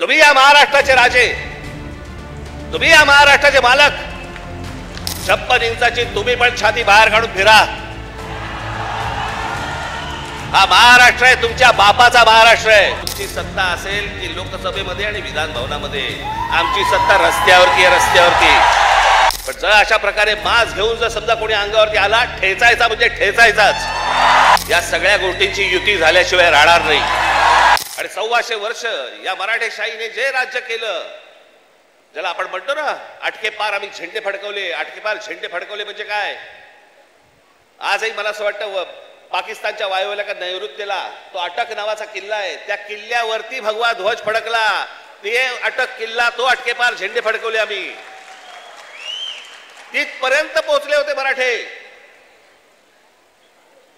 तुम्ही या महाराष्ट्राचे राजे, तुम्ही या महाराष्ट्राचे मालक. 56 इंचाची तुम्ही पण छाती बाहेर काढून फिरा. हा महाराष्ट्र आहे, तुमच्या बापाचा महाराष्ट्र आहे. तुमची सत्ता असेल ती लोकसभेमध्ये आणि विधान भवनामध्ये, आमची सत्ता रस्त्यावरती आहे, रस्त्यावरती. पण जर अशा प्रकारे मास्क घेऊन जर समजा कोणी अंगावरती आला, ठेचायचा म्हणजे ठेचायचाच. या सगळ्या गोष्टींची युती झाल्याशिवाय राहणार नाही. आणि 125 वर्ष या मराठेशाहीने जे राज्य केलं, ज्याला आपण म्हणतो ना अटके पार आम्ही झेंडे फडकवले, अटके पार झेंडे फडकवले म्हणजे काय. आजही मला असं वाटतं पाकिस्तानच्या वायुव्याला का नैऋत्यला तो अटक नावाचा किल्ला आहे, त्या किल्ल्यावरती भगवा ध्वज फडकला. ते अटक किल्ला, तो अटके पार झेंडे फडकवले आम्ही. तिथपर्यंत पोहोचले होते मराठे.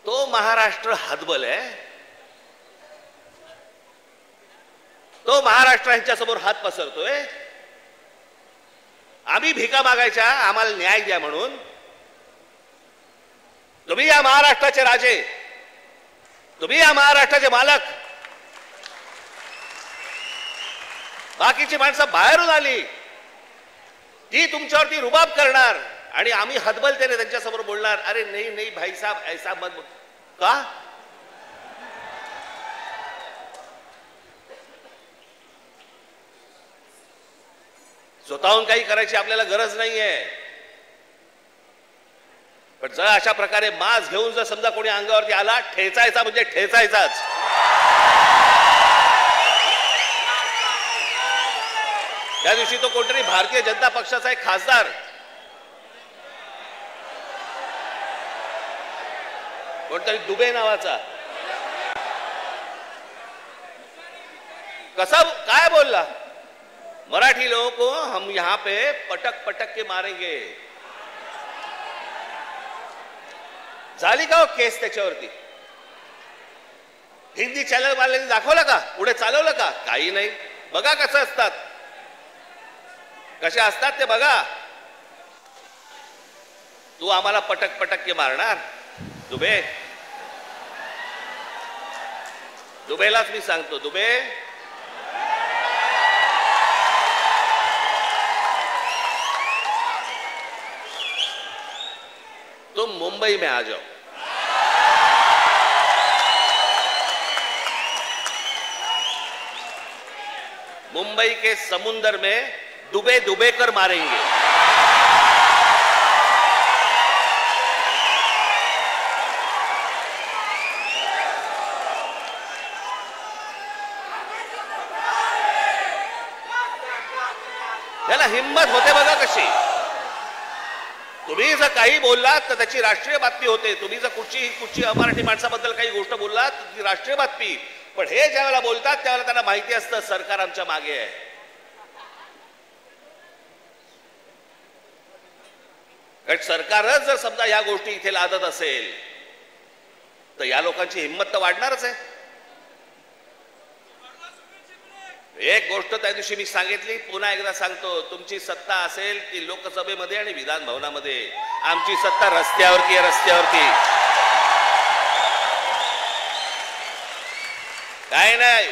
तो महाराष्ट्र हतबल आहे. तो महाराष्ट्र यांच्यासमोर हात पसरतोय. आम्ही भिका मागायच्या आम्हाला न्याय द्या म्हणून. तुम्ही या महाराष्ट्राचे राजे, तुम्ही या महाराष्ट्राचे मालक. बाकीची माणसं बाहेरून आली, ती तुमच्यावरती रुबाब करणार आणि आम्ही हतबलतेने त्यांच्यासमोर बोलणार, अरे नाही नाही भाई साहब ऐसा मत. का स्वतःहून काही करायची आपल्याला गरज नाहीये. पण जर अशा प्रकारे मास्क घेऊन जर समजा कोणी अंगावरती आला, ठेचायचा म्हणजे ठेचायचाच. त्या दिवशी तो कोणतरी भारतीय जनता पक्षाचा एक खासदार, कोणतरी दुबे नावाचा, कसा काय बोलला, मराठी लोगों को हम यहां पे पटक पटक के मारेंगे. झाली का केस त्याच्यावरती? हिंदी चॅनल वाल्यांनी दाखवलं का? पुढे चालवलं का? काही नाही. बघा कसं असतात, कसे असतात ते बघा. तू आम्हाला पटक पटक के मारणार दुबे? दुबेलाच मी सांगतो, दुबे तुम मुंबई में आ जाओ. मुंबई के समुंदर में डूबे डूबे कर मारेंगे. त्याला हिम्मत होते बघा कशी. तुम्ही जर काही बोललात तर त्याची राष्ट्रीय बातमी होते. तुम्ही जर कुठची अमराठी माणसाबद्दल काही गोष्ट बोललात ती राष्ट्रीय बातमी. पण हे ज्यावेळेला बोलतात त्यावेळेला त्यांना माहिती असतं सरकार आमच्या मागे आहे. कारण सरकारच जर समजा या गोष्टी इथे लादत असेल तर या लोकांची हिंमत तर वाढणारच आहे. एक गोष्ट त्या दिवशी मी सांगितली, पुन्हा एकदा सांगतो, तुमची सत्ता असेल ती लोकसभेमध्ये आणि विधान भवनामध्ये, आमची सत्ता रस्त्यावरती आहे, रस्त्यावरती. काय नाही.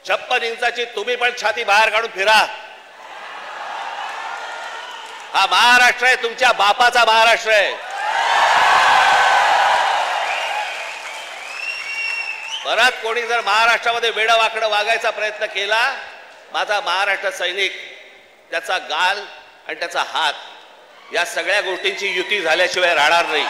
56 इंचाची तुम्ही पण छाती बाहेर काढून फिरा. हा महाराष्ट्र आहे, तुमच्या बापाचा महाराष्ट्र आहे. परत कोणी जर महाराष्ट्रामध्ये वेडा वाकडं वागायचा प्रयत्न केला, माझा महाराष्ट्र सैनिक त्याचा गाल आणि त्याचा हात या सगळ्या गोष्टींची युती झाल्याशिवाय राहणार नाही.